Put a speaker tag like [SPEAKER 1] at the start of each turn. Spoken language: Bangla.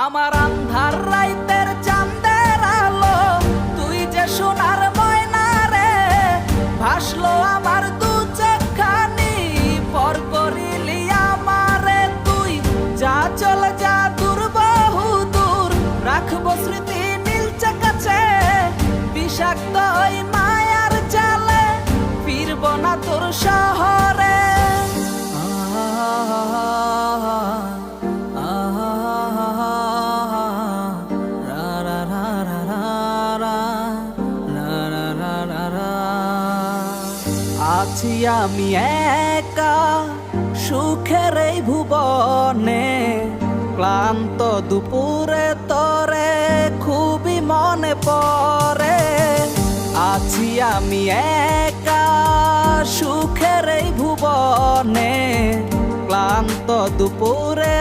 [SPEAKER 1] আমার আন্ধার রাইতের চাঁদের আলো, তুই যে সোনার ময়না রে, ভাসলো আমার দু চোখখানি, পর করিলি আমারে তুই। যা চলে যা দূর বহু দূর, রাখবো স্মৃতি নীলচে কাছে, বিষাক্ত ওই মায়ার জালে ফিরবো না তোর শহরে। আছি আমি একা সুখের এই ভুবনে, ক্লান্ত দুপুরে তরে খুবই মনে পড়ে। আছি আমি একা সুখের এই ভুবনে, ক্লান্ত দুপুরে